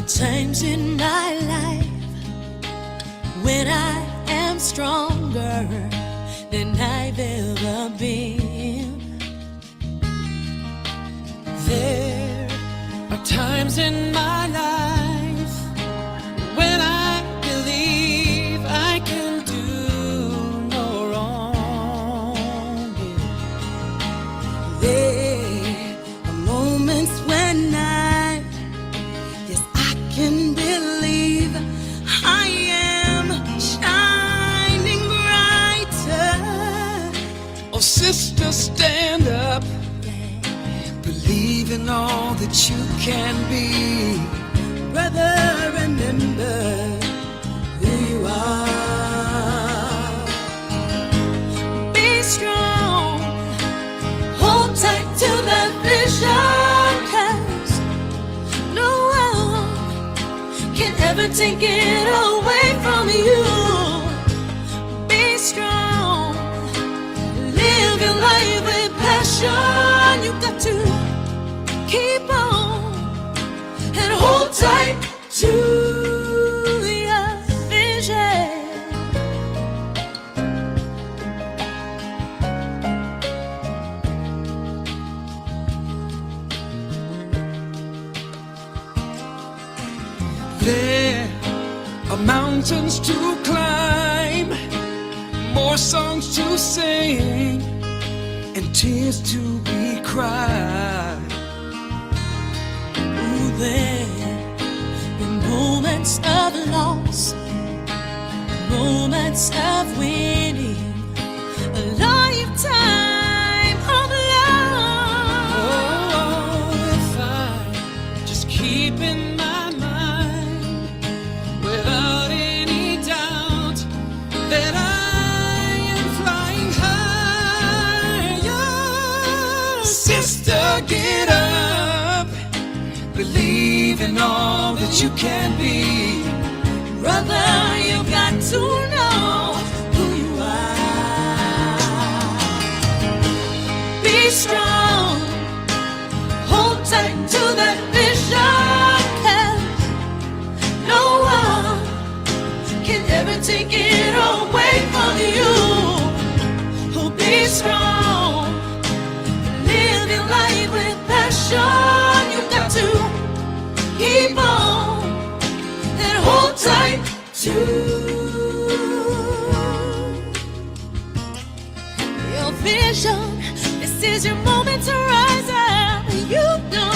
times in my life when I am stronger than I've ever been. There are times in my life when I believe I can do no wrong. There are moments when I Believe in all that you can be. Brother, remember who you are. Be strong, hold tight to that vision, 'cause no one can ever take it away from you. Be strong, live your life with passion. You got to keep on and hold tight to your vision. There are mountains to climb, more songs to sing, and tears to be cried. Ooh, there been moments of loss, moments of winning, a lifetime of love. Oh, if I just keep in my mind, without any doubt, that I am flying higher. Sister, get up. Believe in all that you can be. Brother, you got to know who you are. Be strong, hold tight to that vision, 'cause no one can ever take it away from you. Oh, be strong, live your life with passion. You got to keep on and hold tight to your vision. This is your moment to rise up. You know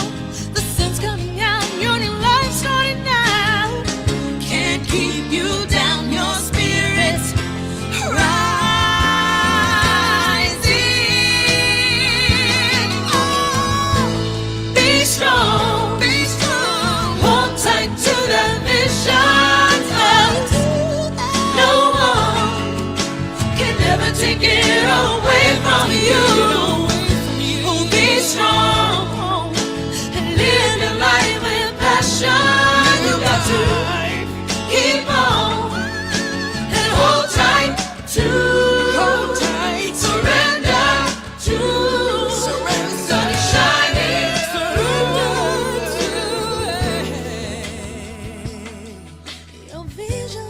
the sun's coming out, your new life starting now. Can't keep you down, your spirit's rising. Oh, be strong. Take it away from you. Oh, be strong and live your life with passion. You got to keep on and hold tight to surrender to sun is shining through your vision.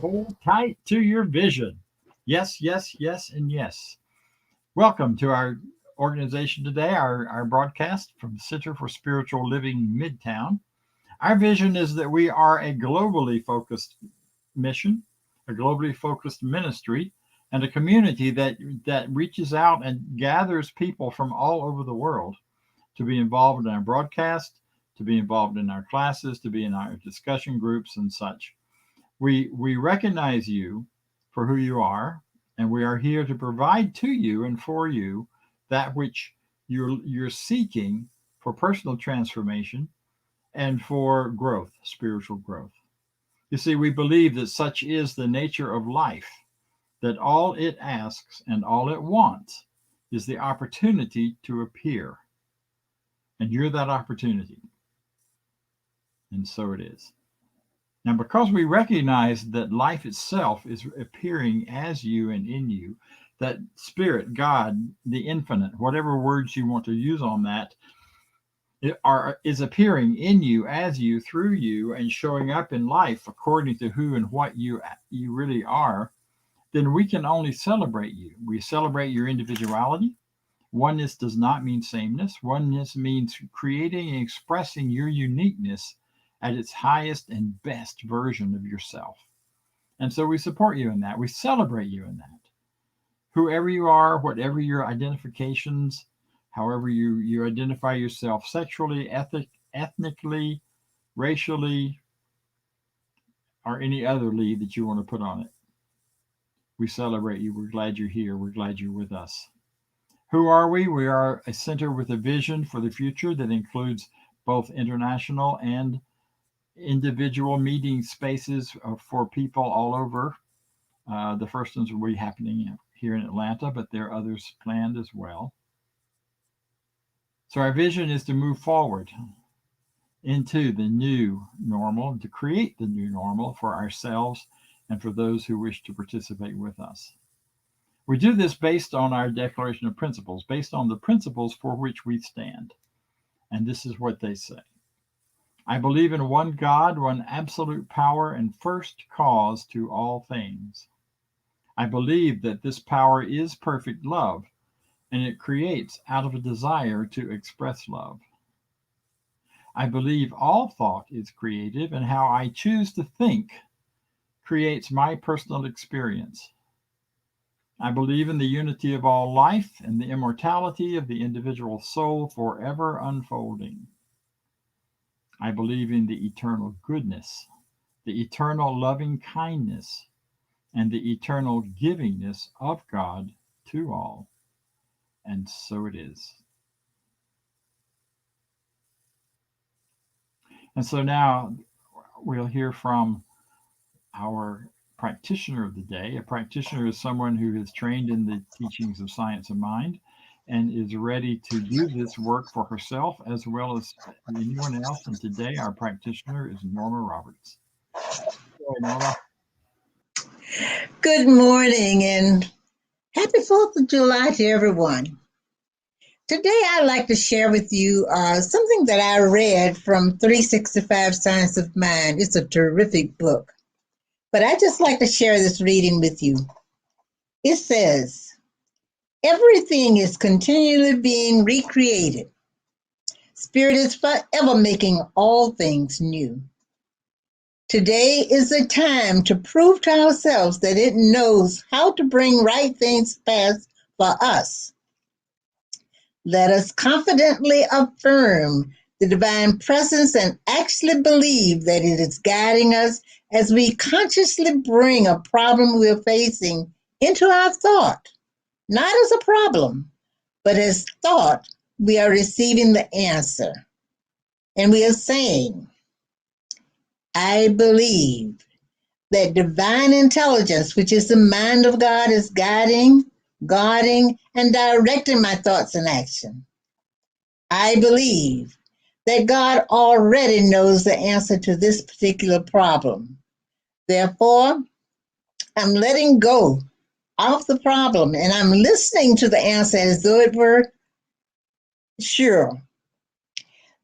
Hold tight to your vision. Yes, yes, yes, and yes. Welcome to our organization today, our broadcast from the Center for Spiritual Living Midtown. Our vision is that we are a globally focused mission, a globally focused ministry, and a community that reaches out and gathers people from all over the world to be involved in our broadcast, to be involved in our classes, to be in our discussion groups and such. We recognize you for who you are, and we are here to provide to you and for you that which you're seeking for personal transformation and for growth, spiritual growth. You see, we believe that such is the nature of life, that all it asks and all it wants is the opportunity to appear. And you're that opportunity. And so it is. Now, because we recognize that life itself is appearing as you and in you, that Spirit, God, the infinite, whatever words you want to use on that, is appearing in you, as you, through you, and showing up in life according to who and what you really are, then we can only celebrate you. We celebrate your individuality. Oneness does not mean sameness. Oneness means creating and expressing your uniqueness at its highest and best version of yourself. And so we support you in that. We celebrate you in that. Whoever you are, whatever your identifications, however you identify yourself sexually, ethnically, racially, or any other lead that you want to put on it. We celebrate you. We're glad you're here. We're glad you're with us. Who are we? We are a center with a vision for the future that includes both international and individual meeting spaces for people all over. The first ones will be happening here in Atlanta, but there are others planned as well. So our vision is to move forward into the new normal and to create the new normal for ourselves and for those who wish to participate with us. We do this based on our declaration of principles, based on the principles for which we stand. And this is what they say. I believe in one God, one absolute power and first cause to all things. I believe that this power is perfect love, and it creates out of a desire to express love. I believe all thought is creative, and how I choose to think creates my personal experience. I believe in the unity of all life and the immortality of the individual soul forever unfolding. I believe in the eternal goodness, the eternal loving kindness, and the eternal givingness of God to all. And so it is. And so now we'll hear from our practitioner of the day. A practitioner is someone who is trained in the teachings of science of mind and is ready to do this work for herself as well as anyone else. And today our practitioner is Norma Roberts. Hello, Norma. Good morning and happy 4th of July to everyone. Today I'd like to share with you something that I read from 365 Science of Mind. It's a terrific book, but I just like to share this reading with you. It says, everything is continually being recreated. Spirit is forever making all things new. Today is the time to prove to ourselves that it knows how to bring right things past for us. Let us confidently affirm the divine presence and actually believe that it is guiding us as we consciously bring a problem we're facing into our thought, not as a problem, but as thought we are receiving the answer. And we are saying, I believe that divine intelligence, which is the mind of God, is guiding, guarding, and directing my thoughts and action. I believe that God already knows the answer to this particular problem. Therefore, I'm letting go of the problem and I'm listening to the answer as though it were sure.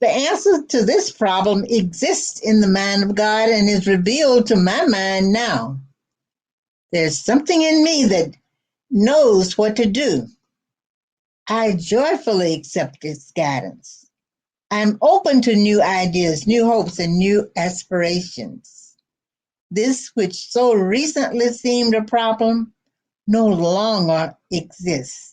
The answer to this problem exists in the mind of God and is revealed to my mind now. There's something in me that knows what to do. I joyfully accept its guidance. I'm open to new ideas, new hopes, and new aspirations. This, which so recently seemed a problem, no longer exists.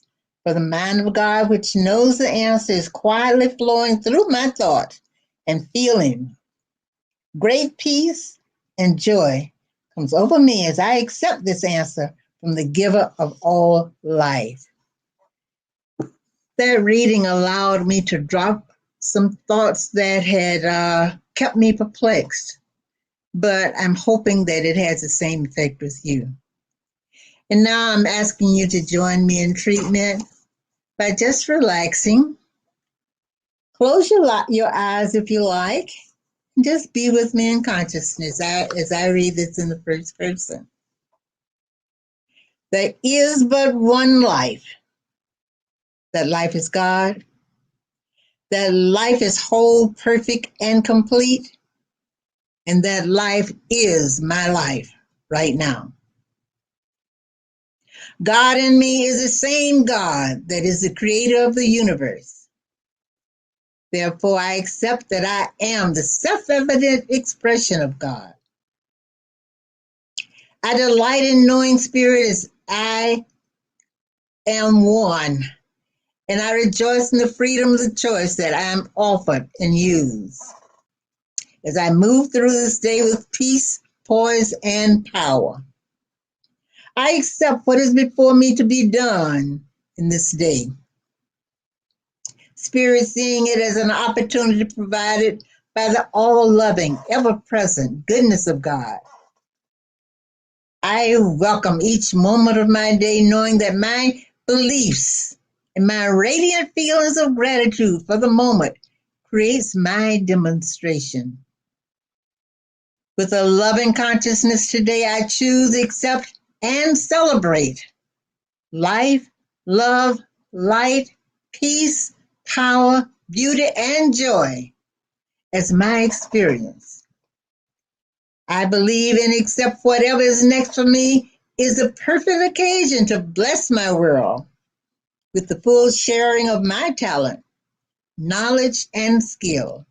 For the mind of God, which knows the answer, is quietly flowing through my thought and feeling. Great peace and joy comes over me as I accept this answer from the giver of all life. That reading allowed me to drop some thoughts that had kept me perplexed, but I'm hoping that it has the same effect with you. And now I'm asking you to join me in treatment by just relaxing. Close your eyes if you like. And just be with me in consciousness as I read this in the first person. There is but one life. That life is God. That life is whole, perfect, and complete. And that life is my life right now. God in me is the same God that is the creator of the universe. Therefore, I accept that I am the self-evident expression of God. I delight in knowing Spirit as I am one, and I rejoice in the freedom of the choice that I am offered and used. As I move through this day with peace, poise, and power. I accept what is before me to be done in this day. Spirit seeing it as an opportunity provided by the all-loving, ever-present goodness of God. I welcome each moment of my day knowing that my beliefs and my radiant feelings of gratitude for the moment creates my demonstration. With a loving consciousness today, I choose, accept, and celebrate life, love, light, peace, power, beauty, and joy as my experience. I believe and accept whatever is next for me is the perfect occasion to bless my world with the full sharing of my talent, knowledge, and skill.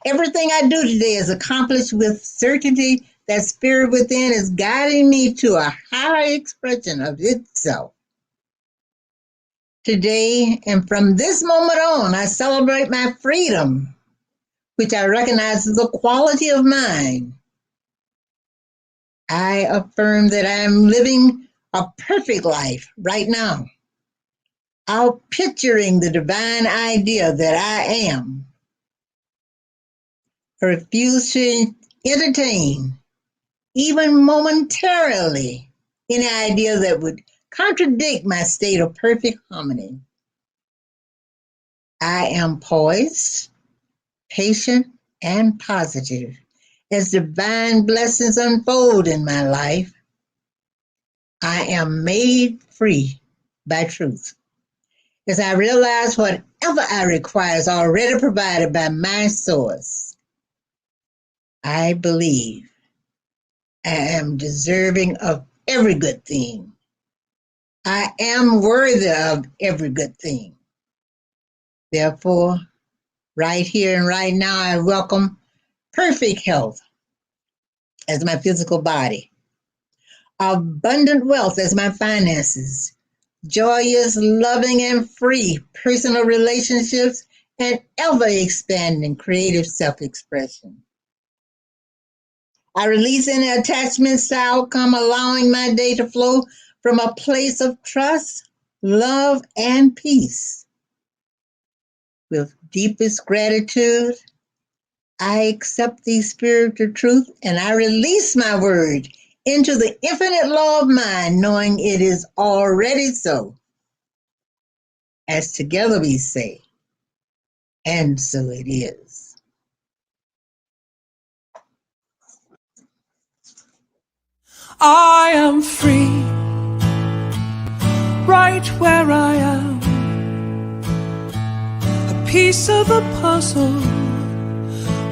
Everything I do today is accomplished with certainty that spirit within is guiding me to a higher expression of itself. Today and from this moment on, I celebrate my freedom, which I recognize as a quality of mine. I affirm that I am living a perfect life right now, out picturing the divine idea that I am. I refuse to entertain, even momentarily, any idea that would contradict my state of perfect harmony. I am poised, patient, and positive as divine blessings unfold in my life. I am made free by truth as I realize whatever I require is already provided by my source. I believe I am deserving of every good thing. I am worthy of every good thing. Therefore, right here and right now, I welcome perfect health as my physical body, abundant wealth as my finances, joyous, loving, and free personal relationships, and ever-expanding creative self-expression. I release any attachments to outcome, allowing my day to flow from a place of trust, love, and peace. With deepest gratitude, I accept these spiritual truths and I release my word into the infinite law of mind, knowing it is already so. As together we say, and so it is. I am free, right where I am, a piece of the puzzle,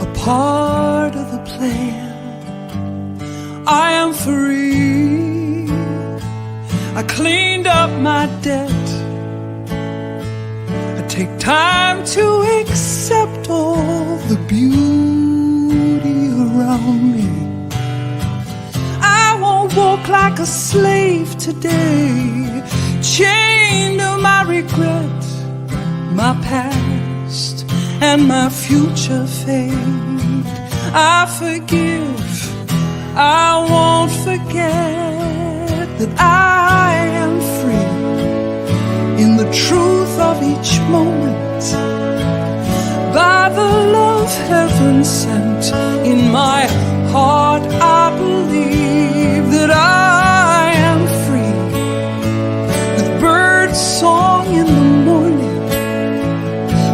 a part of the plan. I am free, I cleaned up my debt. I take time to accept all the beauty around me. I won't walk like a slave today, chained to my regret, my past and my future fate. I forgive, I won't forget that I am free in the truth of each moment, by the love heaven sent in my heart. I believe that I am free, with birds song in the morning,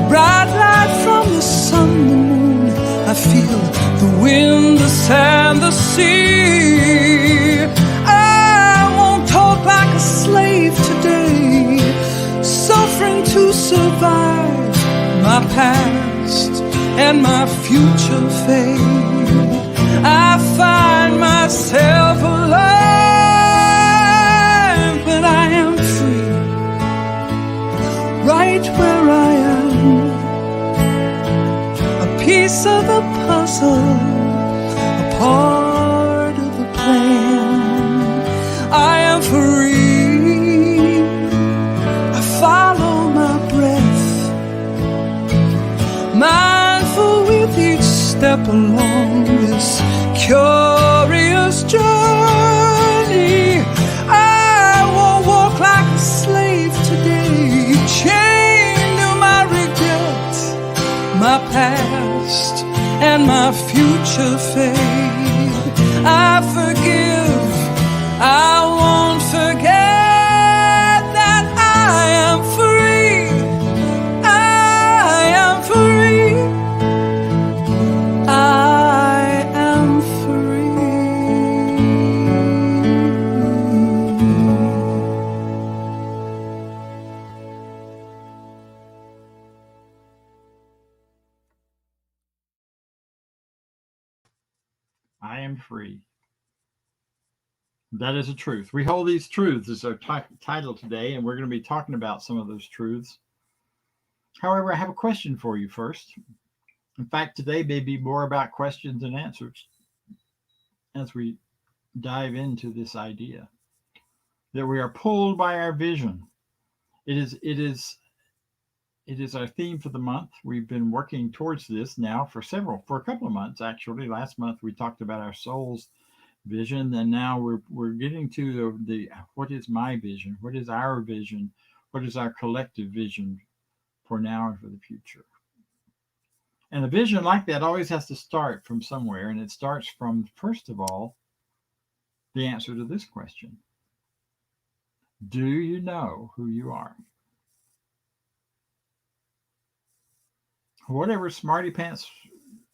bright light from the sun, the moon. I feel the wind, the sand, the sea. I won't talk like a slave today, suffering to survive my past and my future fate. I find myself alive, but I am free, right where I am, a piece of the puzzle, a part of the plan. I am free, I follow my breath, mindful with each step along this curious journey. I won't walk like a slave today, chained to my regrets, my past and my future fate. I forgive, I won't forget that I am free. I am free. I am free. I am free. That is a truth. We hold these truths as our title today, and we're going to be talking about some of those truths. However, I have a question for you first. In fact, today may be more about questions and answers as we dive into this idea that we are pulled by our vision. It is our theme for the month. We've been working towards this now for a couple of months actually. Last month we talked about our soul's vision, and now we're getting to the what is my vision? What is our vision? What is our collective vision for now and for the future? And a vision like that always has to start from somewhere, and it starts from, first of all, the answer to this question. Do you know who you are? Whatever smarty pants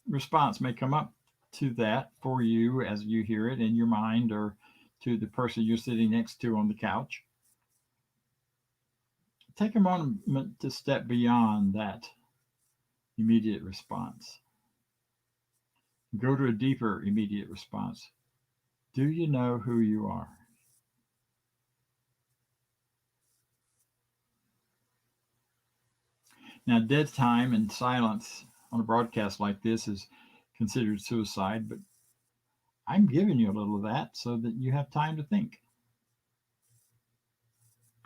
response may come up to that for you as you hear it in your mind, or to the person you're sitting next to on the couch, take a moment to step beyond that immediate response. Go to a deeper immediate response. Do you know who you are? Now, dead time and silence on a broadcast like this is considered suicide, but I'm giving you a little of that so that you have time to think.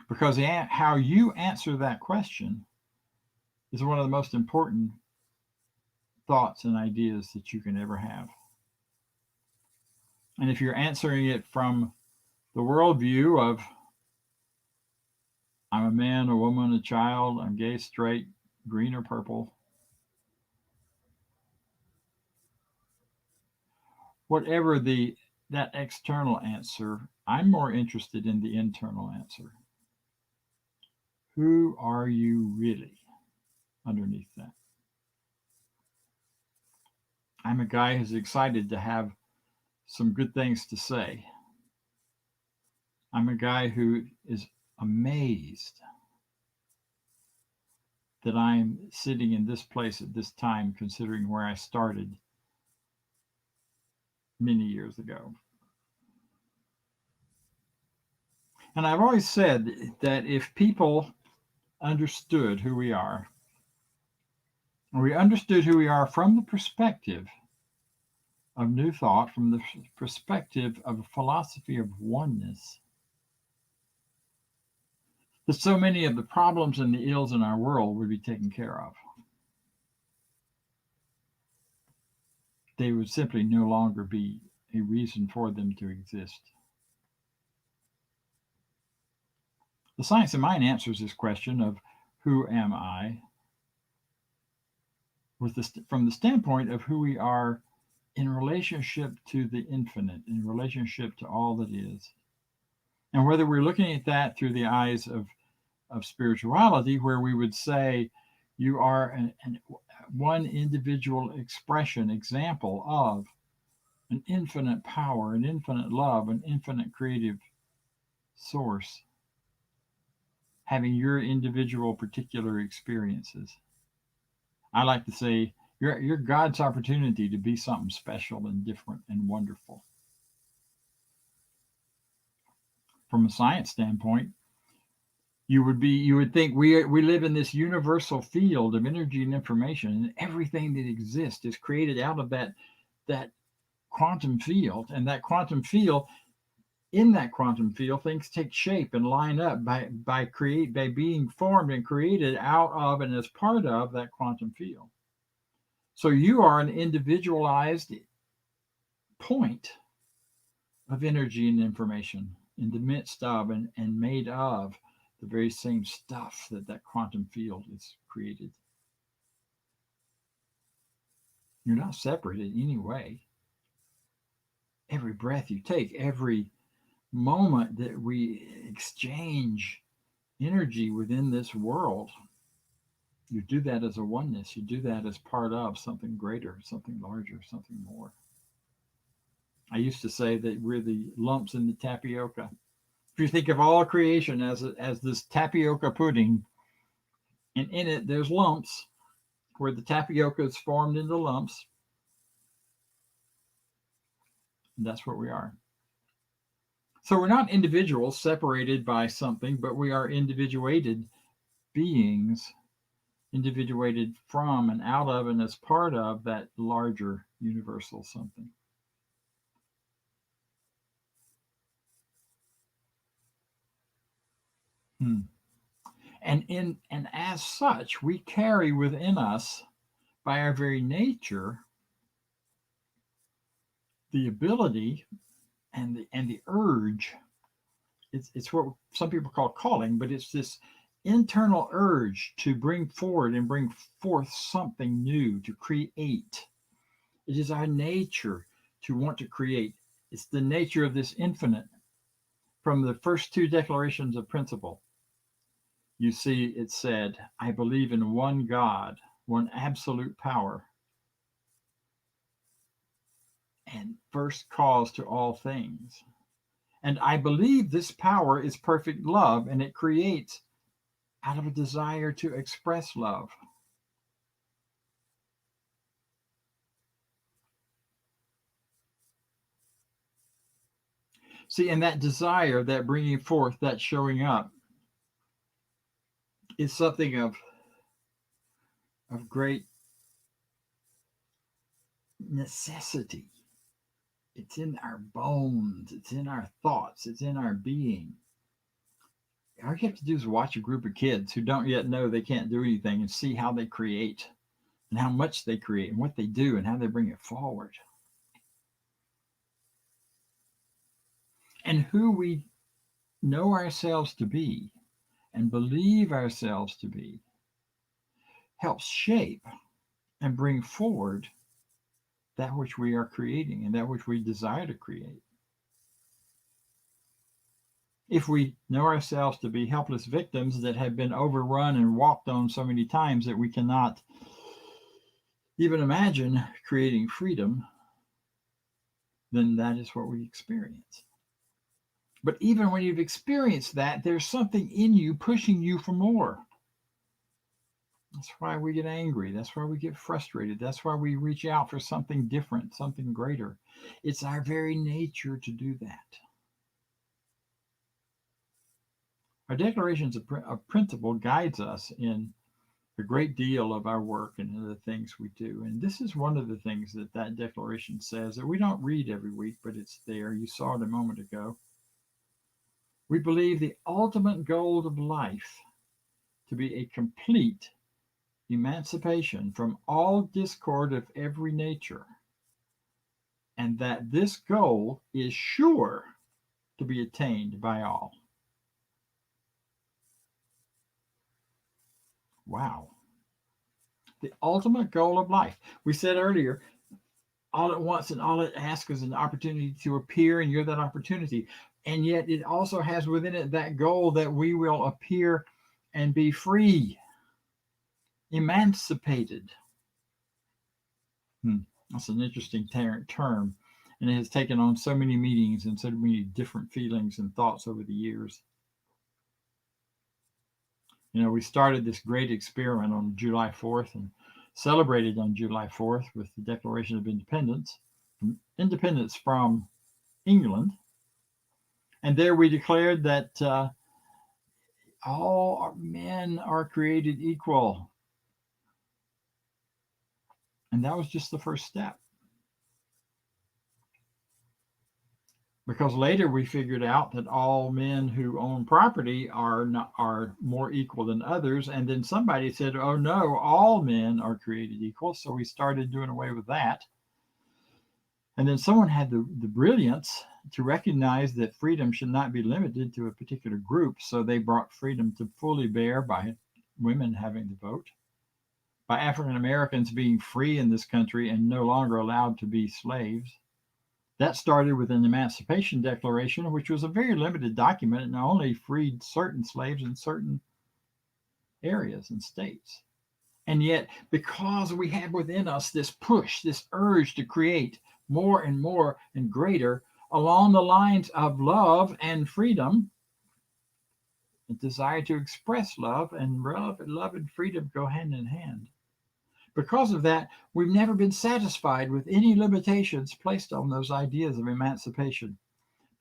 Because how you answer that question is one of the most important thoughts and ideas that you can ever have. And if you're answering it from the worldview of I'm a man, a woman, a child, I'm gay, straight, green or purple, whatever that external answer, I'm more interested in the internal answer. Who are you really underneath that? I'm a guy who's excited to have some good things to say. I'm a guy who is amazed that I'm sitting in this place at this time, considering where I started many years ago. And I've always said that if people understood who we are, or we understood who we are from the perspective of new thought, from the perspective of a philosophy of oneness, that so many of the problems and the ills in our world would be taken care of. They would simply no longer be a reason for them to exist. The Science of Mind answers this question of who am I from the standpoint of who we are in relationship to the infinite, in relationship to all that is. And whether we're looking at that through the eyes of spirituality, where we would say you are one individual example of an infinite power, an infinite love, an infinite creative source, having your individual particular experiences. I like to say you're God's opportunity to be something special and different and wonderful. From a science standpoint, you would think we live in this universal field of energy and information, and everything that exists is created out of that quantum field. And that quantum field, in that quantum field, things take shape and line up by being formed and created out of and as part of that quantum field. So you are an individualized point of energy and information in the midst of and made of the very same stuff that quantum field is created. You're not separate in any way. Every breath you take, every moment that we exchange energy within this world, you do that as a oneness. You do that as part of something greater, something larger, something more. I used to say that we're the lumps in the tapioca. If you think of all creation as this tapioca pudding, and in it there's lumps where the tapioca is formed into lumps, and that's what we are. So we're not individuals separated by something, but we are individuated beings, individuated from and out of and as part of that larger universal something. And as such, we carry within us, by our very nature, the ability and the urge. It's what some people call calling, but it's this internal urge to bring forward and bring forth something new, to create. It is our nature to want to create. It's the nature of this infinite. From the first two declarations of principle, you see it said, I believe in one God, one absolute power, and first cause to all things. And I believe this power is perfect love, and it creates out of a desire to express love. See, and that desire, that bringing forth, that showing up, is something of great necessity. It's in our bones, it's in our thoughts, it's in our being. All you have to do is watch a group of kids who don't yet know they can't do anything and see how they create and how much they create and what they do and how they bring it forward. And who we know ourselves to be and believe ourselves to be helps shape and bring forward that which we are creating and that which we desire to create. If we know ourselves to be helpless victims that have been overrun and walked on so many times that we cannot even imagine creating freedom, then that is what we experience. But even when you've experienced that, there's something in you pushing you for more. That's why we get angry. That's why we get frustrated. That's why we reach out for something different, something greater. It's our very nature to do that. Our declarations of principle guides us in a great deal of our work and the things we do. And this is one of the things that declaration says that we don't read every week, but it's there. You saw it a moment ago. We believe the ultimate goal of life to be a complete emancipation from all discord of every nature, and that this goal is sure to be attained by all. Wow. The ultimate goal of life. We said earlier, all it wants and all it asks is an opportunity to appear, and you're that opportunity. And yet it also has within it that goal that we will appear and be free, emancipated. That's an interesting term, and it has taken on so many meanings and so many different feelings and thoughts over the years. You know, we started this great experiment on July 4th and celebrated on July 4th with the Declaration of Independence from England. And there we declared that all men are created equal. And that was just the first step. Because later we figured out that all men who own property are more equal than others. And then somebody said, oh no, all men are created equal. So we started doing away with that. And then someone had the brilliance to recognize that freedom should not be limited to a particular group. So they brought freedom to fully bear by women having the vote, by African Americans being free in this country and no longer allowed to be slaves. That started with an Emancipation Declaration, which was a very limited document and only freed certain slaves in certain areas and states. And yet, because we have within us this push, this urge to create more and more and greater along the lines of love and freedom, the desire to express love and freedom go hand in hand. Because of that, we've never been satisfied with any limitations placed on those ideas of emancipation,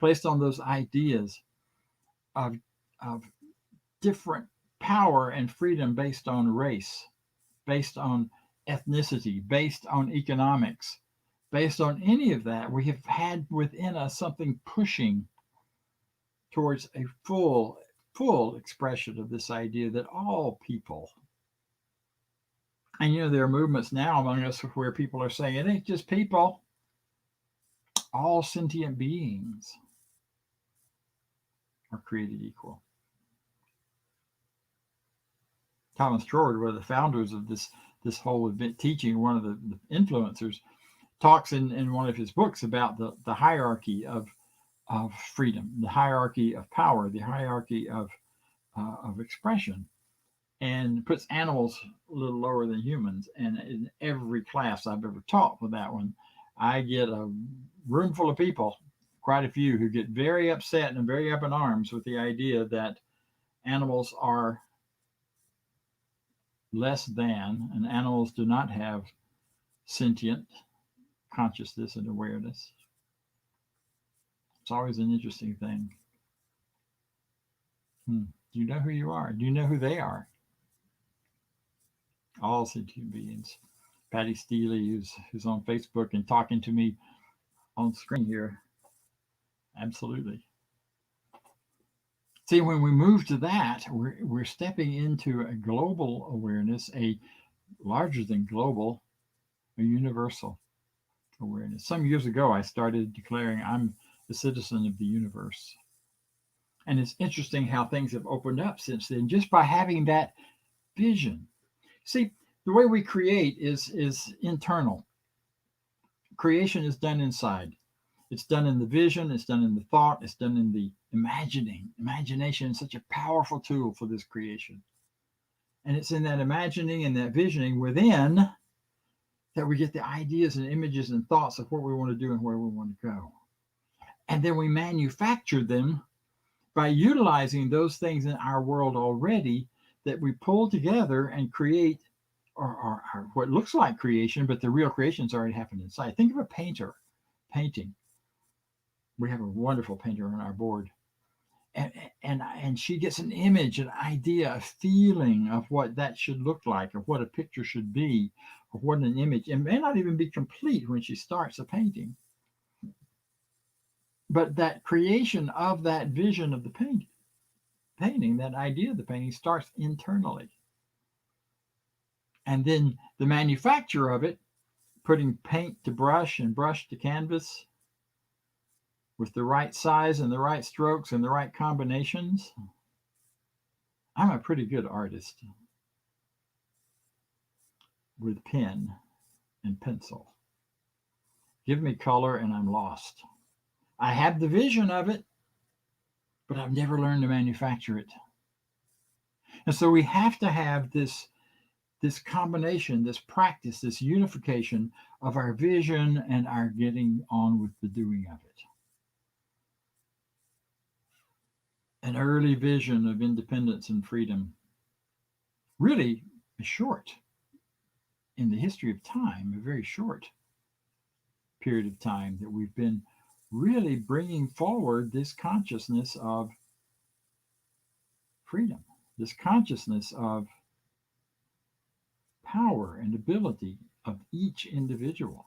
placed on those ideas of, of different power and freedom based on race, based on ethnicity, based on economics, based on any of that. We have had within us something pushing towards a full expression of this idea that all people, and there are movements now among us where people are saying it ain't just people, all sentient beings are created equal. Thomas Trord, one of the founders of this whole event teaching, one of the influencers, talks in one of his books about the hierarchy of freedom, the hierarchy of power, the hierarchy of expression, and puts animals a little lower than humans. And in every class I've ever taught with that one, I get a room full of people, quite a few, who get very upset and very up in arms with the idea that animals are less than, and animals do not have sentient consciousness and awareness. It's always an interesting thing. Do you know who you are? Do you know who they are? All sentient beings. Patty Steely, who's on Facebook and talking to me on screen here. Absolutely. See, when we move to that, we're stepping into a global awareness, a larger than global, a universal awareness. Some years ago, I started declaring I'm a citizen of the universe. And it's interesting how things have opened up since then, just by having that vision. See, the way we create is internal. Creation is done inside. It's done in the vision, it's done in the thought, it's done in the imagining. Imagination is such a powerful tool for this creation. And it's in that imagining and that visioning within that we get the ideas and images and thoughts of what we want to do and where we want to go. And then we manufacture them by utilizing those things in our world already that we pull together and create or what looks like creation, but the real creation's already happened inside. Think of a painter painting. We have a wonderful painter on our board. And she gets an image, an idea, a feeling of what that should look like, of what a picture should be, or what an image. It may not even be complete when she starts a painting. But that creation of that vision of the painting, that idea of the painting starts internally. And then the manufacture of it, putting paint to brush and brush to canvas, with the right size and the right strokes and the right combinations, I'm a pretty good artist with pen and pencil. Give me color and I'm lost. I have the vision of it, but I've never learned to manufacture it. And so we have to have this combination, this practice, this unification of our vision and our getting on with the doing of it. An early vision of independence and freedom, really short in the history of time, a very short period of time that we've been really bringing forward this consciousness of freedom, this consciousness of power and ability of each individual.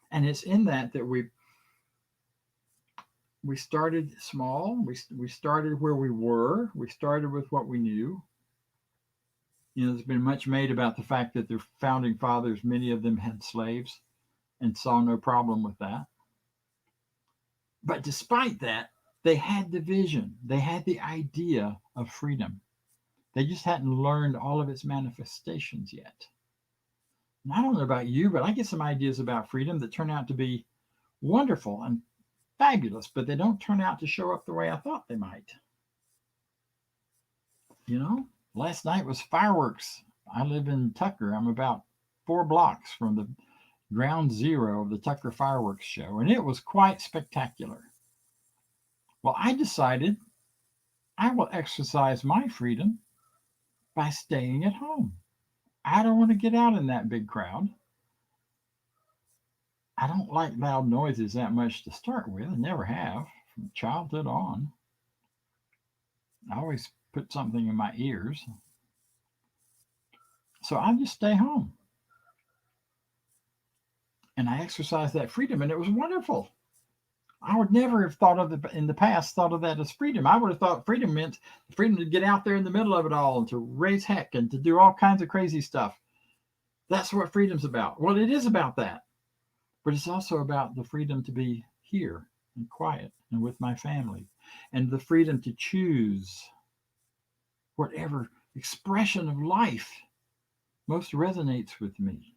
And it's in that we started small. We started where we were. We started with what we knew. There's been much made about the fact that the founding fathers, many of them had slaves. and saw no problem with that. But despite that, they had the vision, they had the idea of freedom. They just hadn't learned all of its manifestations yet. And I don't know about you, but I get some ideas about freedom that turn out to be wonderful and fabulous, but they don't turn out to show up the way I thought they might. Last night was fireworks. I live in Tucker. I'm about 4 blocks from the ground zero of the Tucker fireworks show, and it was quite spectacular. Well, I decided I will exercise my freedom by staying at home. I don't want to get out in that big crowd. I don't like loud noises that much to start with. I never have from childhood on. I always put something in my ears. So I just stay home. And I exercise that freedom, and it was wonderful. I would never have thought of in the past thought of that as freedom. I would have thought freedom meant freedom to get out there in the middle of it all and to raise heck and to do all kinds of crazy stuff. That's what freedom's about. Well, it is about that, but it's also about the freedom to be here and quiet and with my family, and the freedom to choose whatever expression of life most resonates with me.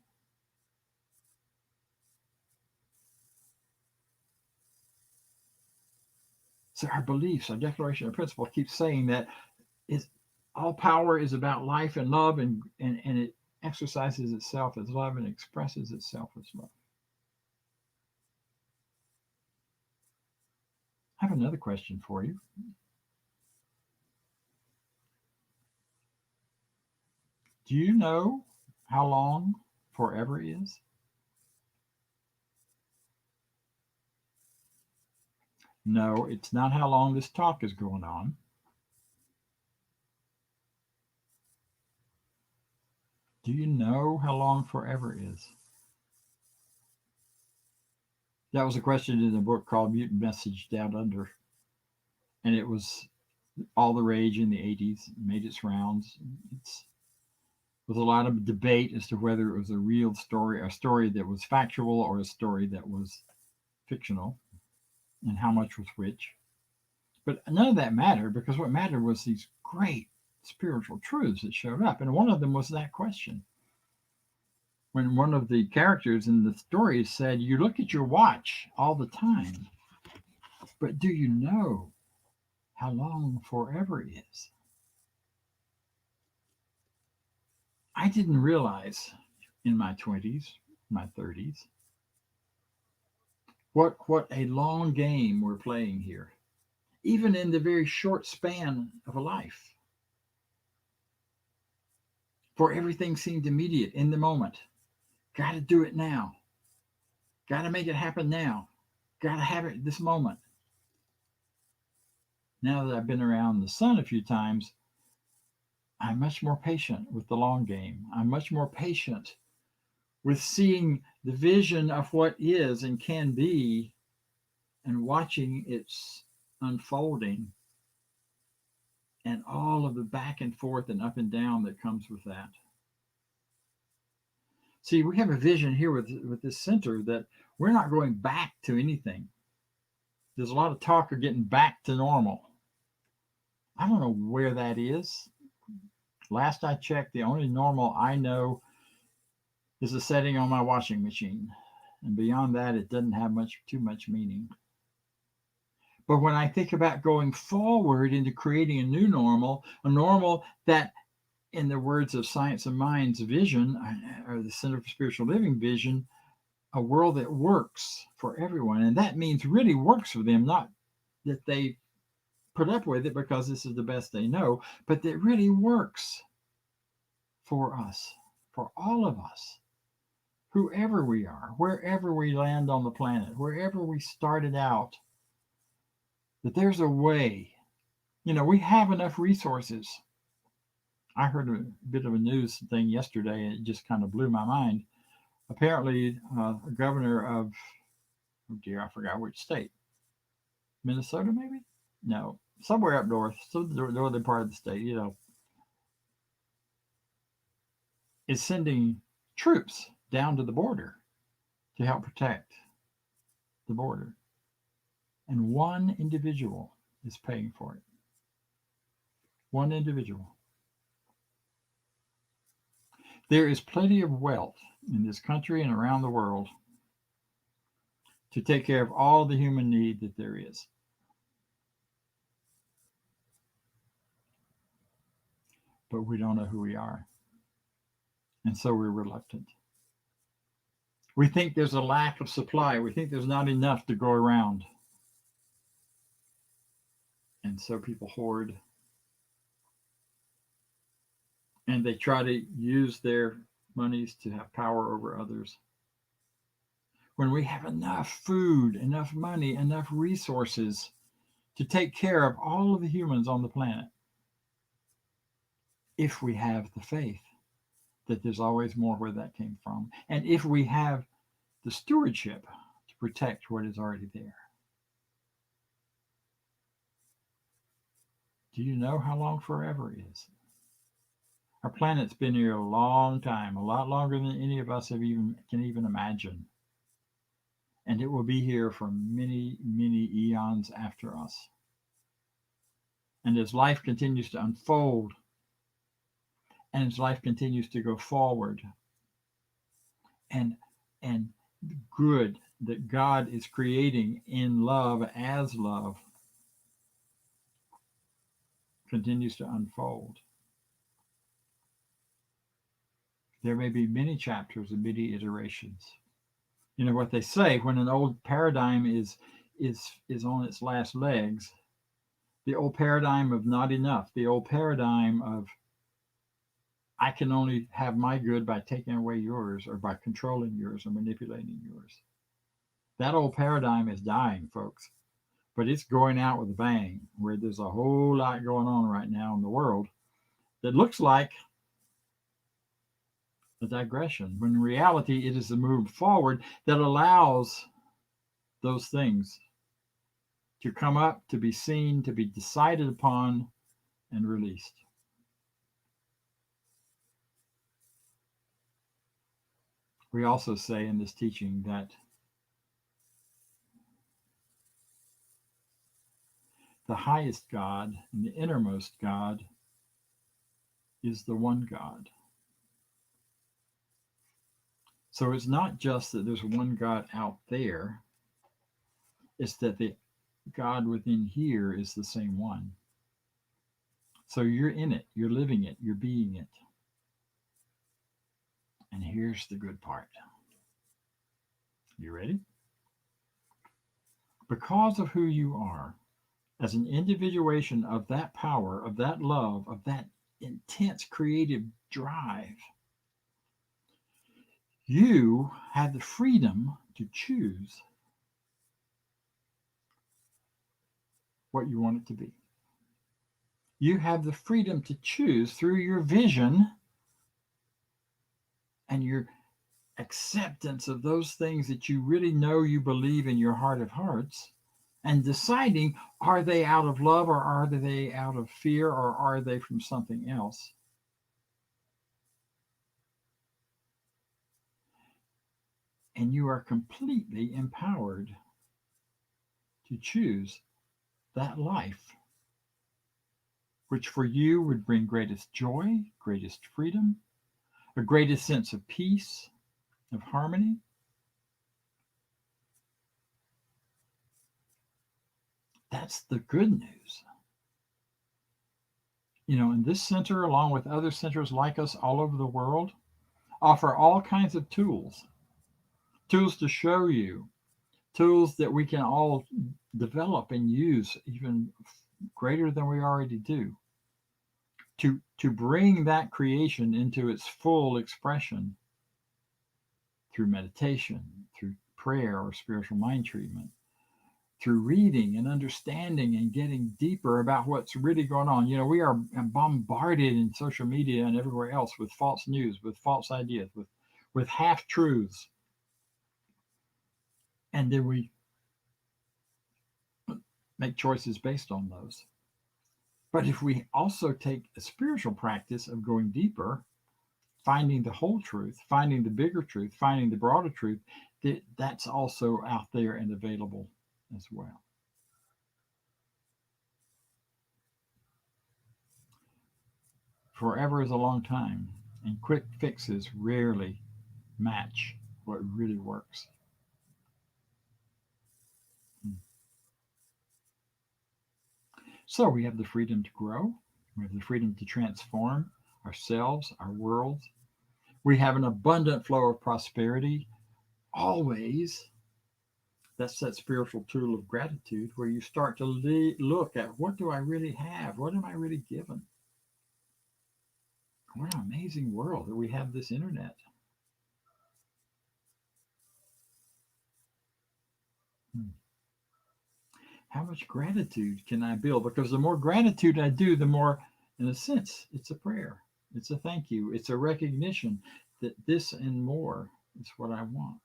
So our beliefs, our declaration of principle keeps saying that all power is about life and love, and it exercises itself as love and expresses itself as love. I have another question for you. Do you know how long forever is? No, it's not how long this talk is going on. Do you know how long forever is? That was a question in a book called Mutant Message Down Under. And it was all the rage in the 80s, made its rounds. It was a lot of debate as to whether it was a real story, a story that was factual, or a story that was fictional, and how much was which. But none of that mattered, because what mattered was these great spiritual truths that showed up. And one of them was that question. When one of the characters in the story said, you look at your watch all the time, but do you know how long forever is? I didn't realize in my 20s, my 30s, what a long game we're playing here, even in the very short span of a life. For everything seemed immediate, in the moment. Got to do it now. Got to make it happen now. Got to have it this moment. Now that I've been around the sun a few times, I'm much more patient with the long game. I'm much more patient with seeing the vision of what is and can be, and watching its unfolding and all of the back and forth and up and down that comes with that. See, we have a vision here with this center that we're not going back to anything. There's a lot of talk of getting back to normal. I don't know where that is. Last I checked, the only normal I know is the setting on my washing machine. And beyond that, it doesn't have too much meaning. But when I think about going forward into creating a new normal, a normal that, in the words of Science of Mind's vision, or the Center for Spiritual Living vision, a world that works for everyone. And that means really works for them, not that they put up with it because this is the best they know, but that really works for us, for all of us, whoever we are, wherever we land on the planet, wherever we started out, that there's a way. We have enough resources. I heard a bit of a news thing yesterday, and it just kind of blew my mind. Apparently, a governor of, I forgot which state. Minnesota, maybe? No, somewhere up north, so the northern part of the state, is sending troops down to the border to help protect the border. And one individual is paying for it. One individual. There is plenty of wealth in this country and around the world to take care of all the human need that there is. But we don't know who we are. And so we're reluctant. We think there's a lack of supply. We think there's not enough to go around. And so people hoard. And they try to use their monies to have power over others. When we have enough food, enough money, enough resources to take care of all of the humans on the planet, if we have the faith that there's always more where that came from, and if we have the stewardship to protect what is already there. Do you know how long forever is? Our planet's been here a long time, a lot longer than any of us can even imagine. And it will be here for many, many eons after us. And as life continues to unfold, and as life continues to go forward, and the good that God is creating in love as love continues to unfold, there may be many chapters and many iterations. You know what they say, when an old paradigm is on its last legs, the old paradigm of not enough, the old paradigm of I can only have my good by taking away yours, or by controlling yours or manipulating yours. That old paradigm is dying, folks, but it's going out with a bang, where there's a whole lot going on right now in the world that looks like a digression, when in reality it is a move forward that allows those things to come up, to be seen, to be decided upon, and released. We also say in this teaching that the highest God and the innermost God is the one God. So it's not just that there's one God out there, it's that the God within here is the same one. So you're in it, you're living it, you're being it. And here's the good part. You ready? Because of who you are, as an individuation of that power, of that love, of that intense creative drive, you have the freedom to choose what you want it to be. You have the freedom to choose through your vision and your acceptance of those things that you really know you believe in your heart of hearts, and deciding, are they out of love, or are they out of fear, or are they from something else? And you are completely empowered to choose that life, which for you would bring greatest joy, greatest freedom, a greatest sense of peace, of harmony. That's the good news. You know, and this center, along with other centers like us all over the world, offer all kinds of tools to show you, tools that we can all develop and use even greater than we already do, to bring that creation into its full expression through meditation, through prayer or spiritual mind treatment, through reading and understanding and getting deeper about what's really going on. You know, we are bombarded in social media and everywhere else with false news, with false ideas, with half truths. And then we make choices based on those. But if we also take a spiritual practice of going deeper, finding the whole truth, finding the bigger truth, finding the broader truth, that's also out there and available as well. Forever is a long time, and quick fixes rarely match what really works. So we have the freedom to grow. We have the freedom to transform ourselves, our world. We have an abundant flow of prosperity always. That's that spiritual tool of gratitude where you start to look at, what do I really have? What am I really given? What an amazing world that we have this internet. How much gratitude can I build? Because the more gratitude I do, the more, in a sense, it's a prayer. It's a thank you. It's a recognition that this and more is what I want.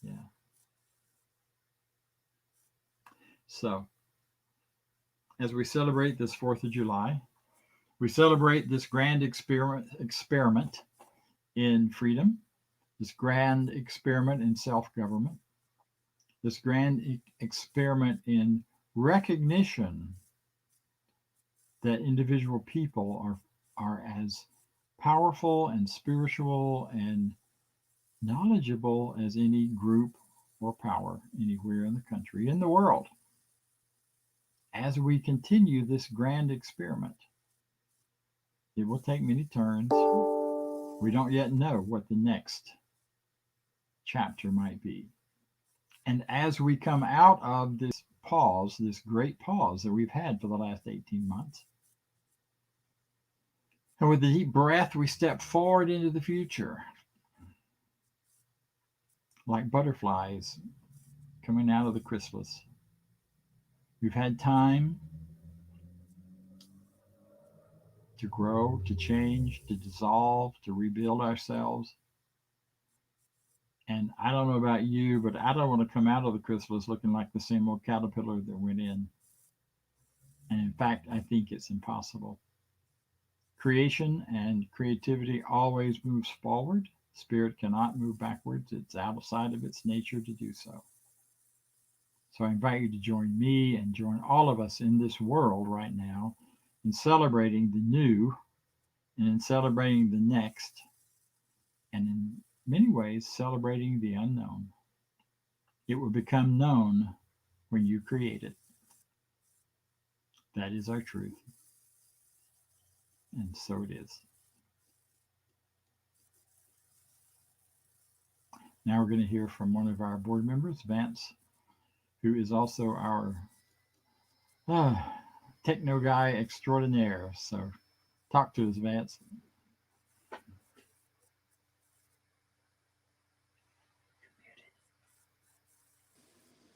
Yeah. So, as we celebrate this 4th of July, we celebrate this grand experiment in freedom, this grand experiment in self-government, this grand experiment in recognition that individual people are as powerful and spiritual and knowledgeable as any group or power anywhere in the country, in the world. As we continue this grand experiment, it will take many turns. We don't yet know what the next chapter might be. And as we come out of this pause, this great pause that we've had for the last 18 months, and with a deep breath, we step forward into the future, like butterflies coming out of the chrysalis. We've had time to grow, to change, to dissolve, to rebuild ourselves. And I don't know about you, but I don't want to come out of the chrysalis looking like the same old caterpillar that went in. And in fact, I think it's impossible. Creation and creativity always moves forward. Spirit cannot move backwards. It's outside of its nature to do so. So I invite you to join me and join all of us in this world right now in celebrating the new and in celebrating the next, and in many ways celebrating the unknown. It will become known when you create it. That is our truth. And so it is. Now we're going to hear from one of our board members, Vance, who is also our techno guy extraordinaire. So talk to us, Vance.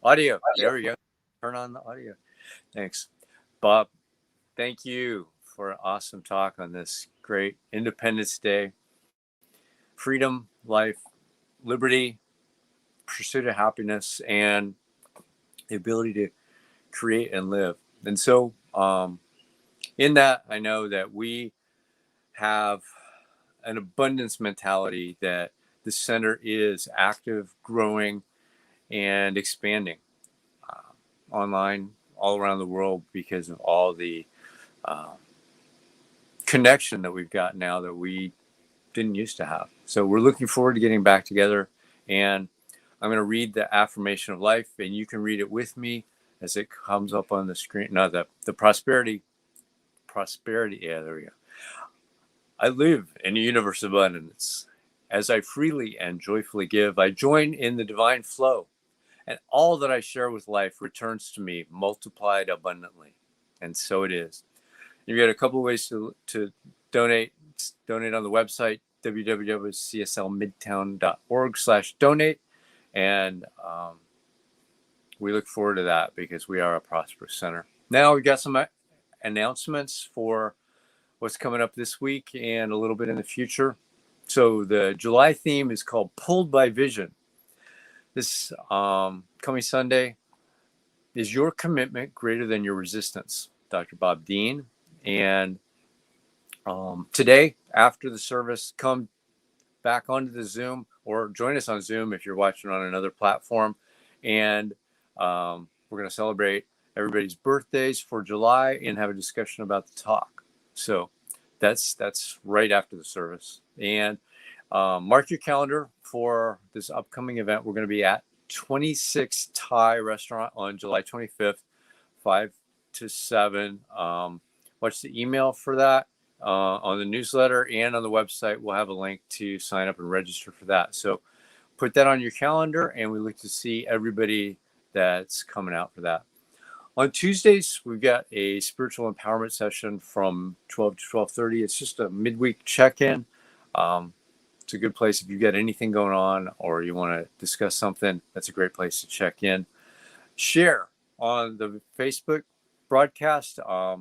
Audio. There we go. Turn on the audio. Thanks, Bob. Thank you for an awesome talk on this great Independence Day. Freedom, life, liberty, pursuit of happiness, and the ability to create and live. And so in that, I know that we have an abundance mentality, that the center is active, growing, and expanding online all around the world because of all the connection that we've got now that we didn't used to have. So we're looking forward to getting back together, and I'm going to read the affirmation of life, and you can read it with me as it comes up on the screen. No, the prosperity. Yeah, there we go. I live in a universe of abundance. As I freely and joyfully give, I join in the divine flow, and all that I share with life returns to me multiplied abundantly. And so it is. You've got a couple of ways to donate. Donate on the website, www.cslmidtown.org/donate. And we look forward to that because we are a prosperous center. Now we've got some announcements for what's coming up this week and a little bit in the future. So the July theme is called Pulled by Vision. This coming Sunday is Your Commitment Greater Than Your Resistance, Dr. Bob Deen. And today, after the service, come back onto the Zoom, or join us on Zoom if you're watching on another platform. And we're going to celebrate everybody's birthdays for July and have a discussion about the talk. So that's right after the service. And mark your calendar for this upcoming event. We're going to be at 26 Thai Restaurant on July 25th, 5 to 7. Watch the email for that on the newsletter, and on the website we'll have a link to sign up and register for that. So put that on your calendar, and we look to see everybody that's coming out for that. On Tuesdays, we've got a spiritual empowerment session from 12 to 12:30. It's just a midweek check-in. It's a good place if you've got anything going on or you want to discuss something. That's a great place to check in. Share on the Facebook broadcast, our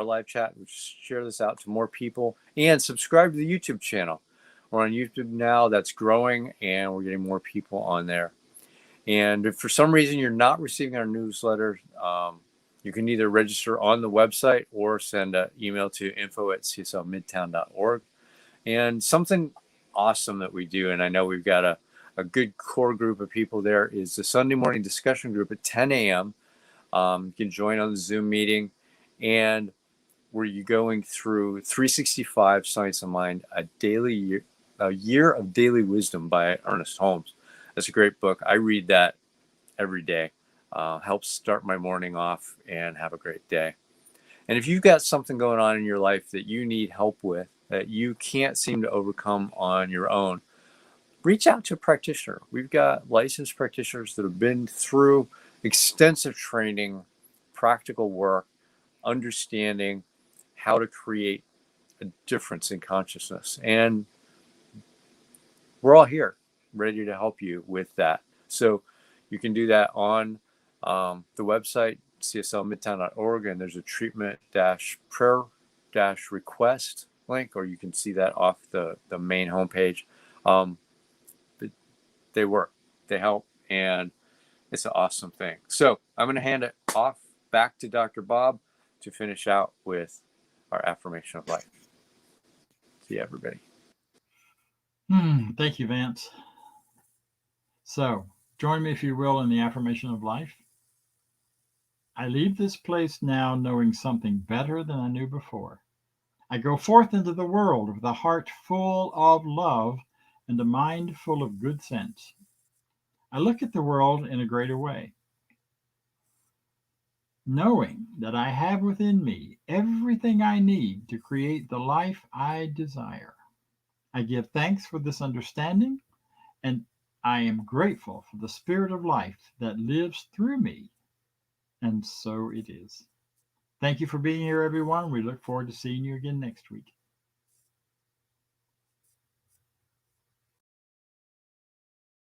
live chat. Share this out to more people, and subscribe to the YouTube channel. We're on YouTube now. That's growing, and we're getting more people on there. And if for some reason you're not receiving our newsletter, you can either register on the website or send an email to info@cslmidtown.org. And something awesome that we do, and I know we've got a good core group of people there, is the Sunday morning discussion group at 10 a.m. You can join on the Zoom meeting, and where you're going through 365 Science of Mind, a year of daily wisdom by Ernest Holmes. That's a great book. I read that every day. Helps start my morning off and have a great day. And if you've got something going on in your life that you need help with, that you can't seem to overcome on your own, reach out to a practitioner. We've got licensed practitioners that have been through extensive training, practical work, understanding how to create a difference in consciousness. And we're all here, ready to help you with that. So you can do that on the website, cslmidtown.org, and there's a treatment-prayer-request link, or you can see that off the main homepage. But they work, they help, and it's an awesome thing. So I'm going to hand it off back to Dr. Bob to finish out with our affirmation of life. See everybody. Thank you, Vance. So join me, if you will, in the affirmation of life. I leave this place now knowing something better than I knew before. I go forth into the world with a heart full of love and a mind full of good sense. I look at the world in a greater way, knowing that I have within me everything I need to create the life I desire. I give thanks for this understanding, and I am grateful for the spirit of life that lives through me. And so it is. Thank you for being here, everyone. We look forward to seeing you again next week.